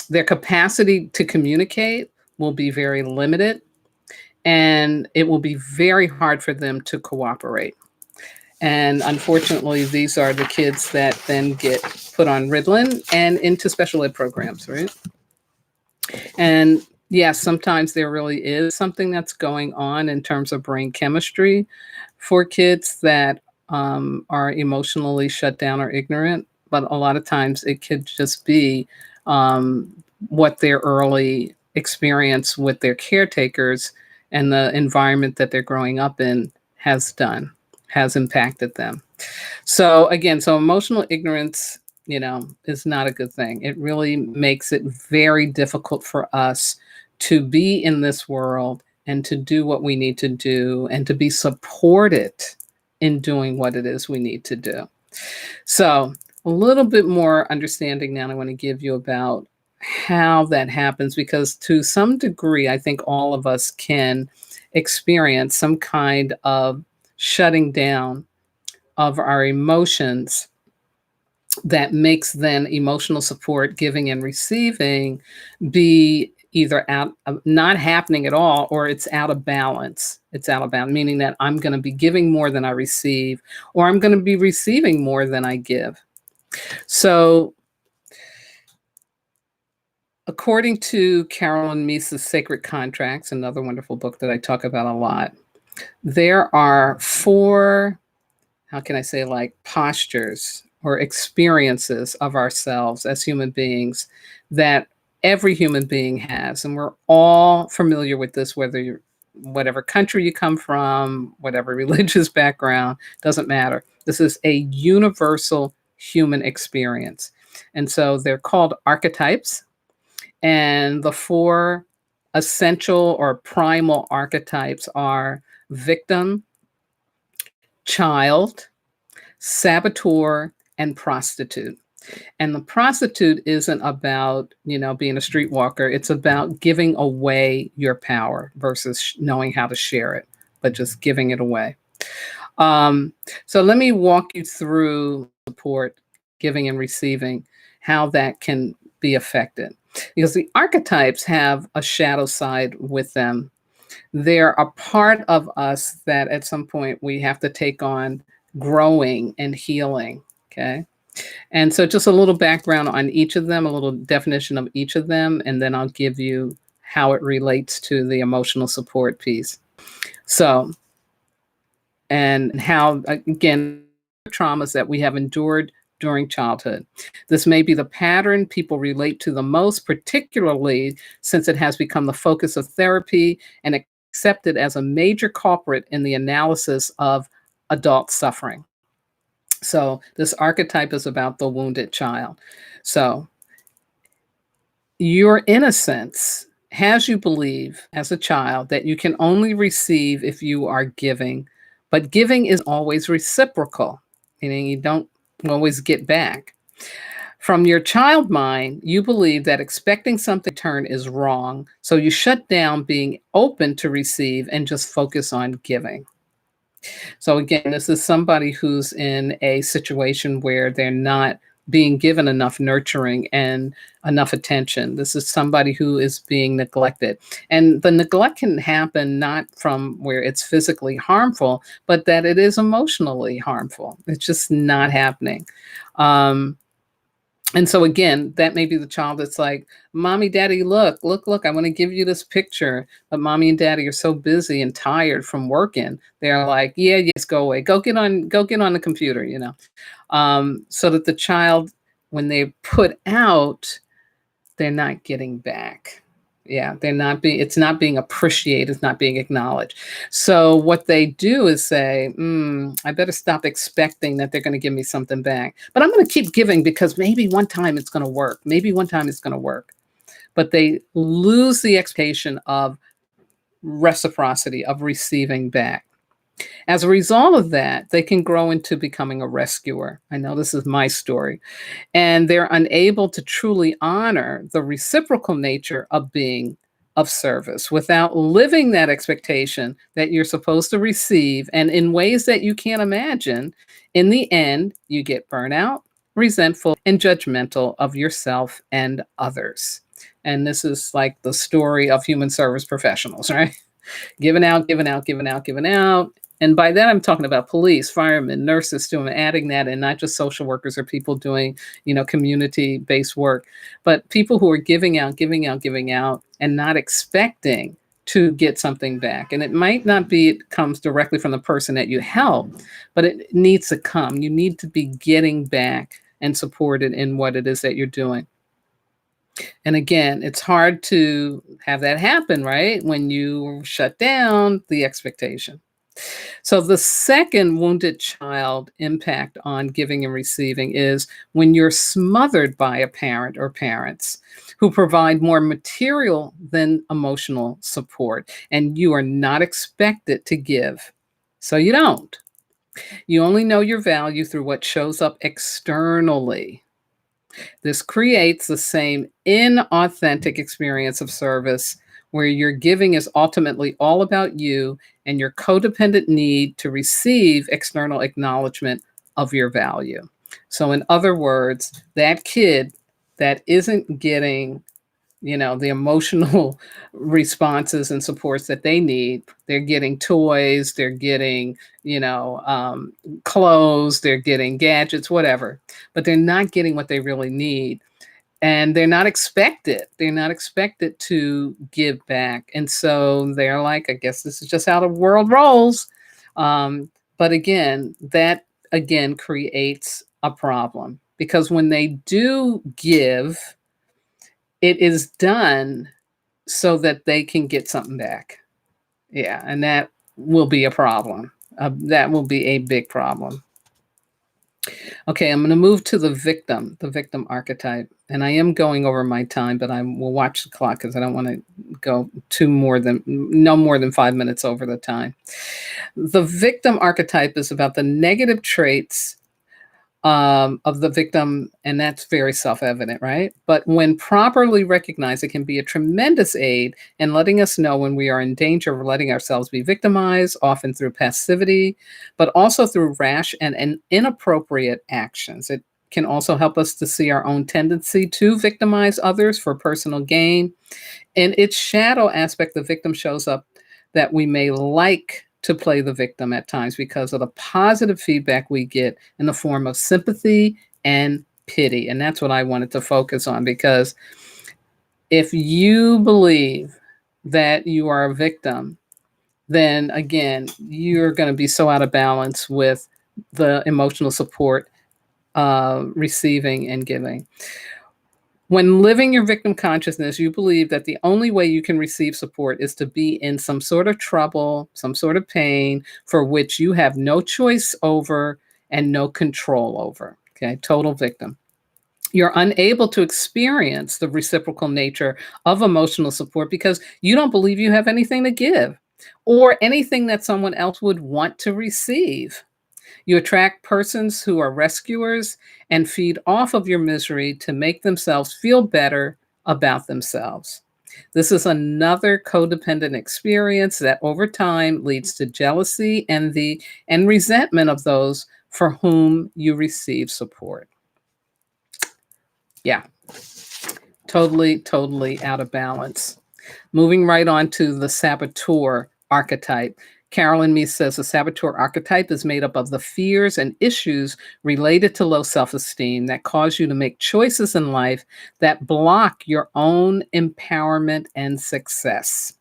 A: their capacity to communicate will be very limited, and it will be very hard for them to cooperate. And unfortunately, these are the kids that then get put on Ritalin and into special ed programs, right? And yes, sometimes there really is something that's going on in terms of brain chemistry for kids that are emotionally shut down or ignorant. But a lot of times it could just be um, what their early experience with their caretakers and the environment that they're growing up in has done, has impacted them. So again, so emotional ignorance, is not a good thing. It really makes it very difficult for us to be in this world and to do what we need to do and to be supported in doing what it is we need to do. So a little bit more understanding now I want to give you about how that happens, because to some degree, I think all of us can experience some kind of shutting down of our emotions that makes then emotional support, giving and receiving, be either out not happening at all, or it's out of balance. It's out of balance, meaning that I'm going to be giving more than I receive, or I'm going to be receiving more than I give. So according to Carolyn Meese's Sacred Contracts, another wonderful book that I talk about a lot, there are 4, how can I say, like postures or experiences of ourselves as human beings that every human being has. And we're all familiar with this, whether you're whatever country you come from, whatever religious background, doesn't matter. This is a universal human experience. And so they're called archetypes. And the 4 essential or primal archetypes are victim, child, saboteur, and prostitute. And the prostitute isn't about, being a streetwalker. It's about giving away your power versus knowing how to share it, but just giving it away. So let me walk you through support, giving and receiving, how that can be affected. Because the archetypes have a shadow side with them. They're a part of us that at some point we have to take on growing and healing. Okay. And so just a little background on each of them, a little definition of each of them, and then I'll give you how it relates to the emotional support piece. So, and how, again, traumas that we have endured during childhood. This may be the pattern people relate to the most, particularly since it has become the focus of therapy and accepted as a major culprit in the analysis of adult suffering. So this archetype is about the wounded child. So your innocence has you believe as a child that you can only receive if you are giving, but giving is always reciprocal, meaning you don't always get back. From your child mind, you believe that expecting something in return is wrong, so you shut down being open to receive and just focus on giving. So again, this is somebody who's in a situation where they're not being given enough nurturing and enough attention. This is somebody who is being neglected. And the neglect can happen not from where it's physically harmful, but that it is emotionally harmful. It's just not happening. And so again, that may be the child that's like, mommy, daddy, look, I want to give you this picture. But mommy and daddy are so busy and tired from working. They're like, yeah, yes, go away. Go get on the computer, so that the child, when they put out, they're not getting back. Yeah, it's not being appreciated, it's not being acknowledged. So what they do is say, I better stop expecting that they're going to give me something back. But I'm going to keep giving because maybe one time it's going to work. Maybe one time it's going to work. But they lose the expectation of reciprocity, of receiving back. As a result of that, they can grow into becoming a rescuer. I know this is my story. And they're unable to truly honor the reciprocal nature of being of service without living that expectation that you're supposed to receive and in ways that you can't imagine. In the end, you get burnout, resentful, and judgmental of yourself and others. And this is like the story of human service professionals, right? Giving out, giving out, giving out, giving out. And by that, I'm talking about police, firemen, nurses too. I'm adding that, and not just social workers or people doing, community-based work, but people who are giving out, giving out, giving out, and not expecting to get something back. And it might not be it comes directly from the person that you help, but it needs to come. You need to be getting back and supported in what it is that you're doing. And again, it's hard to have that happen, right? When you shut down the expectation. So the second wounded child impact on giving and receiving is when you're smothered by a parent or parents who provide more material than emotional support, and you are not expected to give. So you don't. You only know your value through what shows up externally. This creates the same inauthentic experience of service where your giving is ultimately all about you and your codependent need to receive external acknowledgement of your value. So, in other words, that kid that isn't getting the emotional responses and supports that they need. They're getting toys, they're getting, clothes, they're getting gadgets, whatever, but they're not getting what they really need. And they're not expected. They're not expected to give back. And so they're like, I guess this is just how the world rolls. But again, that again creates a problem because when they do give, it is done so that they can get something back. Yeah, and that will be a problem. That will be a big problem. Okay, I'm going to move to the victim archetype. And I am going over my time, but I will watch the clock because I don't want to go no more than 5 minutes over the time. The victim archetype is about the negative traits of the victim, and that's very self-evident, right? But when properly recognized, it can be a tremendous aid in letting us know when we are in danger of letting ourselves be victimized, often through passivity, but also through rash and inappropriate actions. It can also help us to see our own tendency to victimize others for personal gain. In its shadow aspect, the victim shows up that we may like to play the victim at times because of the positive feedback we get in the form of sympathy and pity. And that's what I wanted to focus on, because if you believe that you are a victim, then again, you're going to be so out of balance with the emotional support receiving and giving. When living your victim consciousness, you believe that the only way you can receive support is to be in some sort of trouble, some sort of pain for which you have no choice over and no control over. Okay, total victim. You're unable to experience the reciprocal nature of emotional support because you don't believe you have anything to give or anything that someone else would want to receive. You attract persons who are rescuers and feed off of your misery to make themselves feel better about themselves. This is another codependent experience that over time leads to jealousy, envy, and resentment of those for whom you receive support. Yeah, totally out of balance. Moving right on to the saboteur archetype. Carolyn Meese says the saboteur archetype is made up of the fears and issues related to low self-esteem that cause you to make choices in life that block your own empowerment and success.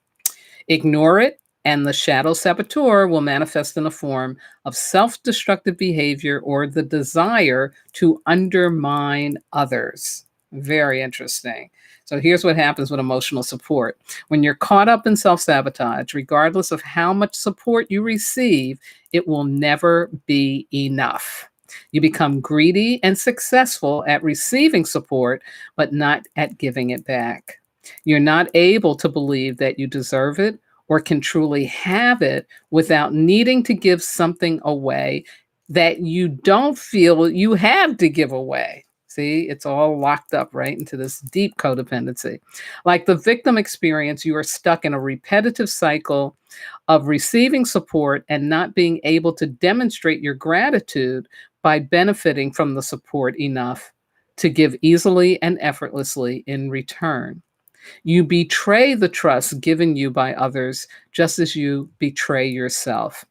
A: Ignore it, and the shadow saboteur will manifest in the form of self-destructive behavior or the desire to undermine others. Very interesting. So here's what happens with emotional support. When you're caught up in self-sabotage, regardless of how much support you receive, it will never be enough. You become greedy and successful at receiving support, but not at giving it back. You're not able to believe that you deserve it or can truly have it without needing to give something away that you don't feel you have to give away. See, it's all locked up right into this deep codependency. Like the victim experience, you are stuck in a repetitive cycle of receiving support and not being able to demonstrate your gratitude by benefiting from the support enough to give easily and effortlessly in return. You betray the trust given you by others just as you betray yourself.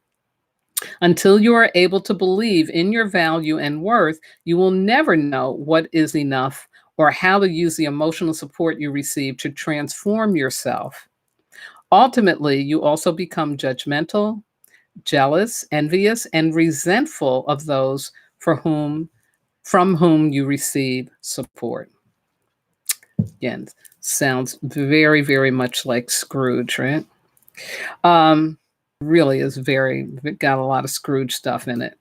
A: Until you are able to believe in your value and worth, you will never know what is enough or how to use the emotional support you receive to transform yourself. Ultimately, you also become judgmental, jealous, envious, and resentful of those from whom you receive support. Again, sounds very, very much like Scrooge, right? Really is got a lot of Scrooge stuff in it.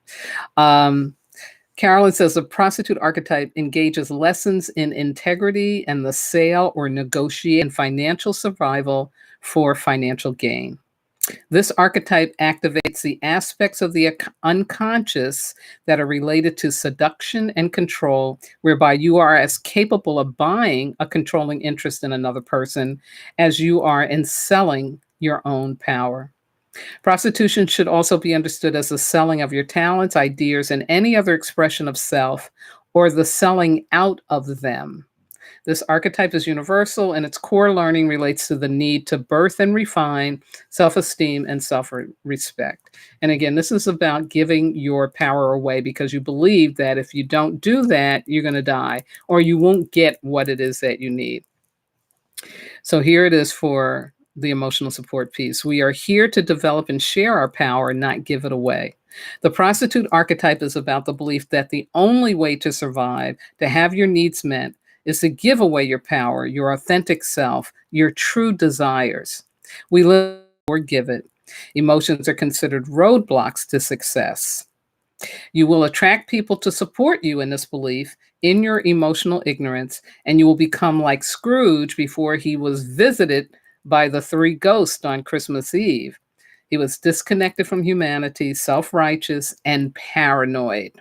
A: Carolyn says the prostitute archetype engages lessons in integrity and the sale or negotiate and financial survival for financial gain. This archetype activates the aspects of the unconscious that are related to seduction and control, whereby you are as capable of buying a controlling interest in another person as you are in selling your own power. Prostitution should also be understood as the selling of your talents, ideas, and any other expression of self, or the selling out of them. This archetype is universal, and its core learning relates to the need to birth and refine self-esteem and self-respect. And again, this is about giving your power away because you believe that if you don't do that, you're going to die, or you won't get what it is that you need. So here it is for the emotional support piece. We are here to develop and share our power, not give it away. The prostitute archetype is about the belief that the only way to survive, to have your needs met, is to give away your power, your authentic self, your true desires. We live or give it. Emotions are considered roadblocks to success. You will attract people to support you in this belief in your emotional ignorance, and you will become like Scrooge before he was visited by the three ghosts on Christmas Eve. He was disconnected from humanity, self-righteous, and paranoid.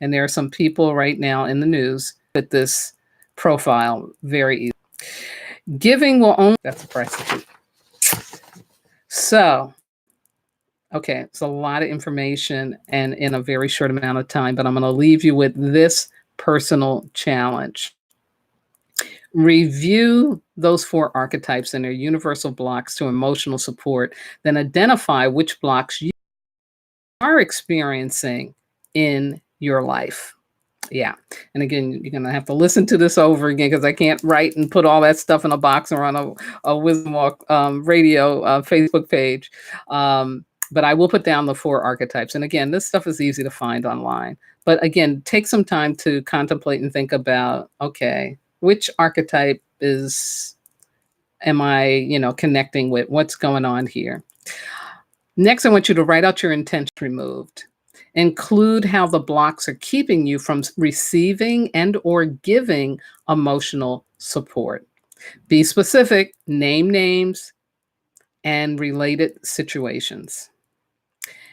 A: And there are some people right now in the news with this profile very easy. Giving will only, that's a prostitute. So, okay, it's a lot of information and in a very short amount of time, but I'm going to leave you with this personal challenge. Review those 4 archetypes and their universal blocks to emotional support, then identify which blocks you are experiencing in your life. Yeah. And again, you're going to have to listen to this over again because I can't write and put all that stuff in a box or on a Wisdom Walk radio Facebook page. But I will put down the 4 archetypes. And again, this stuff is easy to find online. But again, take some time to contemplate and think about, okay, which archetype am I, connecting with? What's going on here? Next, I want you to write out your intention removed. Include how the blocks are keeping you from receiving and or giving emotional support. Be specific, name names and related situations.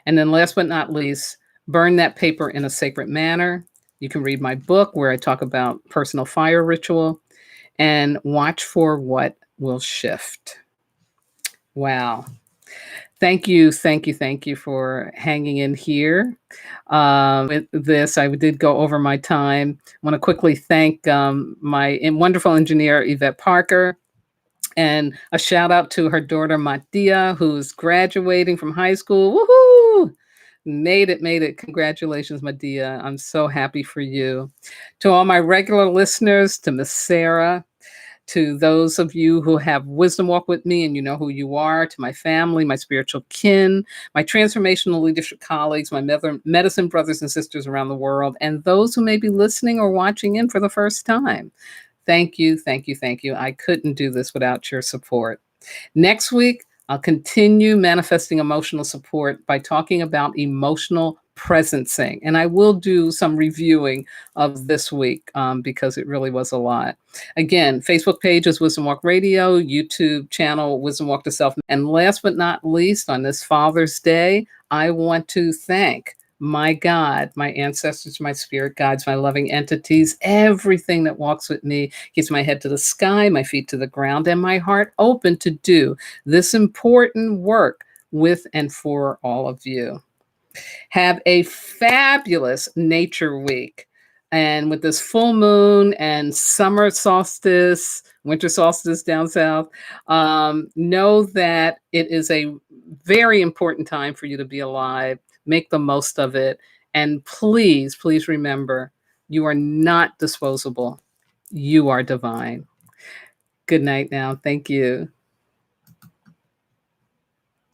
A: And then last but not least, burn that paper in a sacred manner. You can read my book where I talk about personal fire ritual and watch for what will shift. Wow. Thank you for hanging in here. With this, I did go over my time. I want to quickly thank my wonderful engineer, Yvette Parker, and a shout out to her daughter, Matia, who's graduating from high school. Woohoo! Made it. Congratulations, Madia. I'm so happy for you. To all my regular listeners, to Miss Sarah, to those of you who have Wisdom Walk with me and you know who you are, to my family, my spiritual kin, my transformational leadership colleagues, my medicine brothers and sisters around the world, and those who may be listening or watching in for the first time. Thank you. I couldn't do this without your support. Next week, I'll continue manifesting emotional support by talking about emotional presencing. And I will do some reviewing of this week because it really was a lot. Again, Facebook page is Wisdom Walk Radio, YouTube channel Wisdom Walk to Self. And last but not least, on this Father's Day, I want to thank my God, my ancestors, my spirit guides, my loving entities, everything that walks with me, keeps my head to the sky, my feet to the ground, and my heart open to do this important work with and for all of you. Have a fabulous nature week. And with this full moon and summer solstice, winter solstice down south, know that it is a very important time for you to be alive. Make the most of it. And please, please remember, you are not disposable. You are divine. Good night now. Thank you.